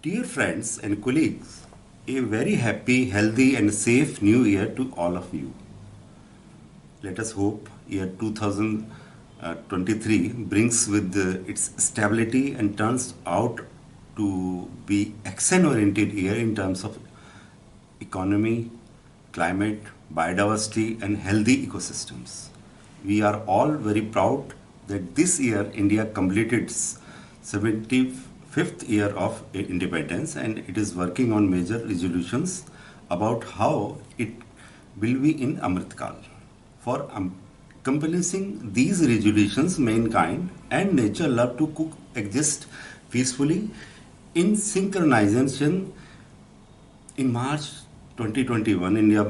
Dear friends and colleagues, a very happy, healthy, and safe new year to all of you. Let us hope year 2023 brings with its stability and turns out to be action-oriented year in terms of economy, climate, biodiversity, and healthy ecosystems. We are all very proud that this year India completed its 75th year of independence, and it is working on major resolutions about how it will be in Amritkal. For accomplishing these resolutions, mankind and nature love to coexist peacefully in synchronization. In March 2021, India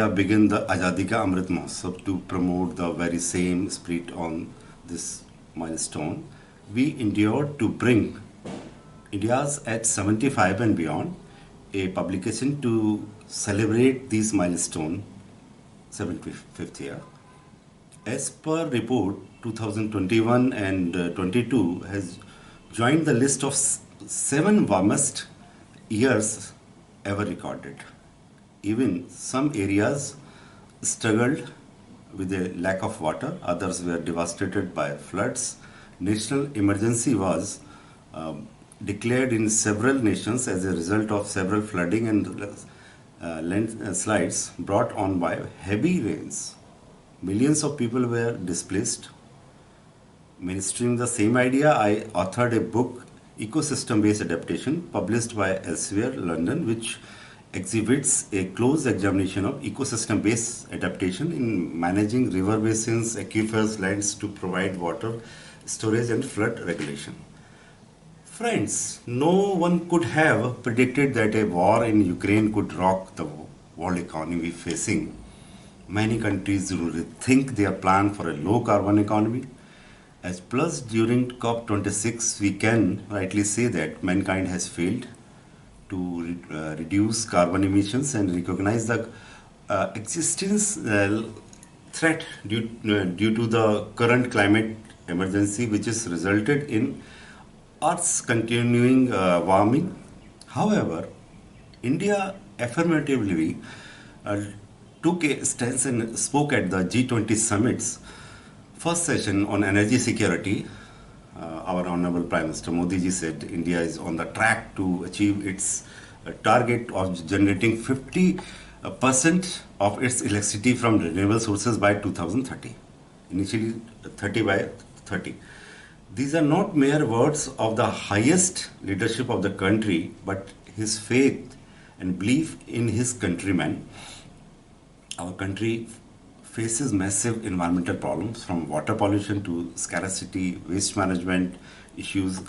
began the Azadi Ka Amrit Mahotsav to promote the very same spirit on this milestone. We endured to bring India's at 75 and beyond, a publication to celebrate this milestone, 75th year. As per report, 2021 and 22 has joined the list of seven warmest years ever recorded. Even some areas struggled with a lack of water, others were devastated by floods. National emergency was declared in several nations as a result of several flooding and landslides brought on by heavy rains. Millions of people were displaced. Mainstream the same idea, I authored a book, Ecosystem Based Adaptation, published by Elsevier, London, which exhibits a close examination of ecosystem based adaptation in managing river basins, aquifers, lands to provide water storage and flood regulation. Friends, no one could have predicted that a war in Ukraine could rock the world economy facing. Many countries will rethink their plan for a low carbon economy. As plus during COP26, we can rightly say that mankind has failed to reduce carbon emissions and recognize the existence threat due to the current climate emergency, which has resulted in Earth's continuing warming. However, India affirmatively took a stance and spoke at the G20 summit's first session on energy security. Our Honorable Prime Minister Modi ji said India is on the track to achieve its target of generating 50% of its electricity from renewable sources by 2030. Initially 30 by 30. These are not mere words of the highest leadership of the country, but his faith and belief in his countrymen. Our country faces massive environmental problems from water pollution to scarcity, waste management issues,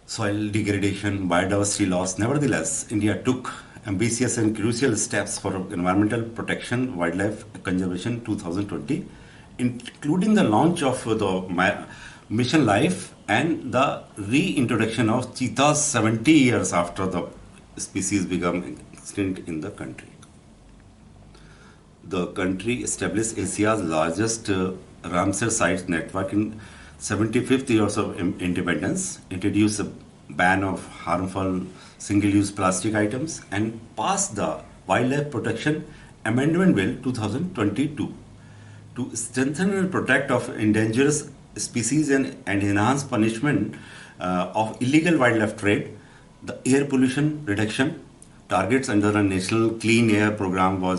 soil degradation, biodiversity loss. Nevertheless, India took ambitious and crucial steps for environmental protection, wildlife conservation 2020, including the launch of the Mission Life and the reintroduction of cheetahs 70 years after the species became extinct in the country. The country established Asia's largest Ramsar site network in 75th years of independence, introduced a ban of harmful single-use plastic items, and passed the Wildlife Protection Amendment Bill 2022 to strengthen and protect of endangered species and enhance punishment of illegal wildlife trade. The air pollution reduction targets under a national clean air program were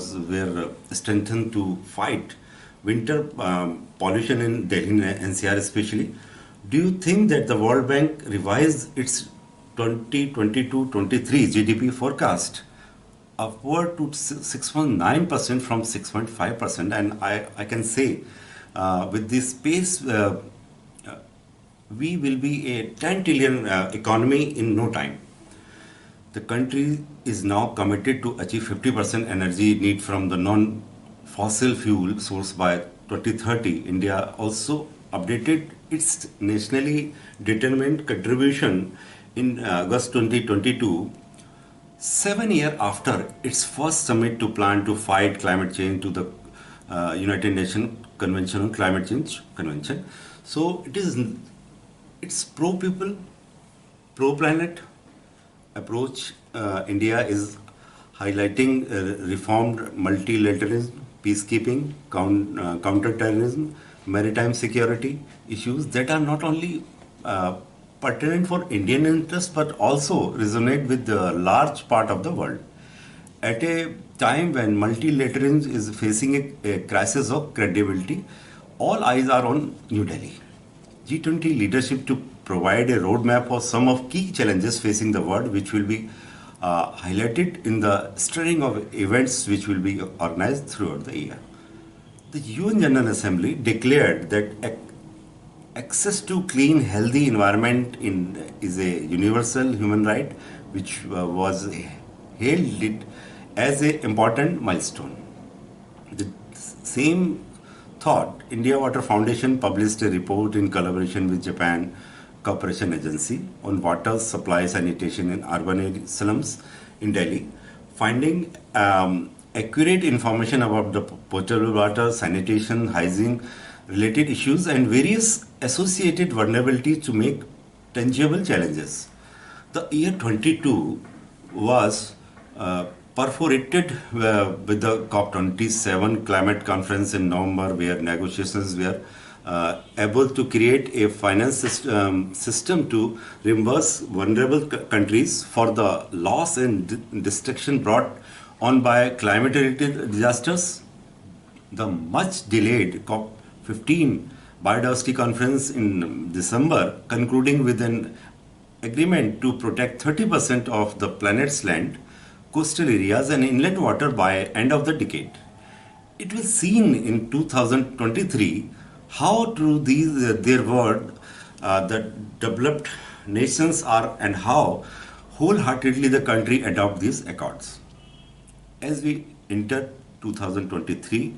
strengthened to fight winter pollution in Delhi and NCR especially. Do you think that the World Bank revised its 2022-23 GDP forecast upward to 6.9% from 6.5%? And I can say with this pace, we will be a 10 trillion economy in no time. The country is now committed to achieve 50% energy need from the non-fossil fuel source by 2030. India also updated its nationally determined contribution in August 2022, 7 years after its first summit to plan to fight climate change to the United Nations Convention on Climate Change Convention. So it's pro people, pro planet, approach, India is highlighting reformed multilateralism, peacekeeping, counter-terrorism, maritime security issues that are not only pertinent for Indian interests but also resonate with the large part of the world. At a time when multilateralism is facing a crisis of credibility, all eyes are on New Delhi. G20 leadership to provide a roadmap for some of key challenges facing the world, which will be highlighted in the string of events which will be organized throughout the year. The UN General Assembly declared that access to clean, healthy environment is a universal human right, which was hailed it as an important milestone. The same thought, India Water Foundation published a report in collaboration with Japan Cooperation Agency on water supply sanitation in urban slums in Delhi, finding accurate information about the potable water, sanitation, hygiene related issues and various associated vulnerabilities to make tangible challenges. The year 22 was perforated with the COP27 climate conference in November, where negotiations were able to create a finance system to reimburse vulnerable countries for the loss and destruction brought on by climate-related disasters. The much delayed COP15 biodiversity conference in December, concluding with an agreement to protect 30% of the planet's land, coastal areas and inland water by end of the decade. It was seen in 2023 how true their word that developed nations are and how wholeheartedly the country adopt these accords. As we enter 2023,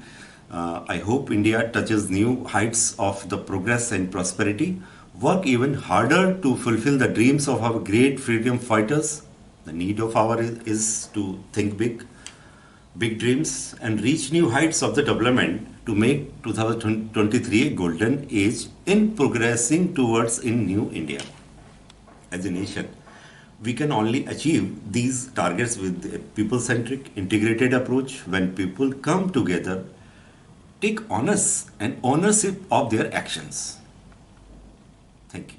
I hope India touches new heights of the progress and prosperity, work even harder to fulfill the dreams of our great freedom fighters. The need of our is to think big dreams, and reach new heights of the development to make 2023 a golden age in progressing towards in new India. As a nation, we can only achieve these targets with a people-centric, integrated approach when people come together, take honest and ownership of their actions. Thank you.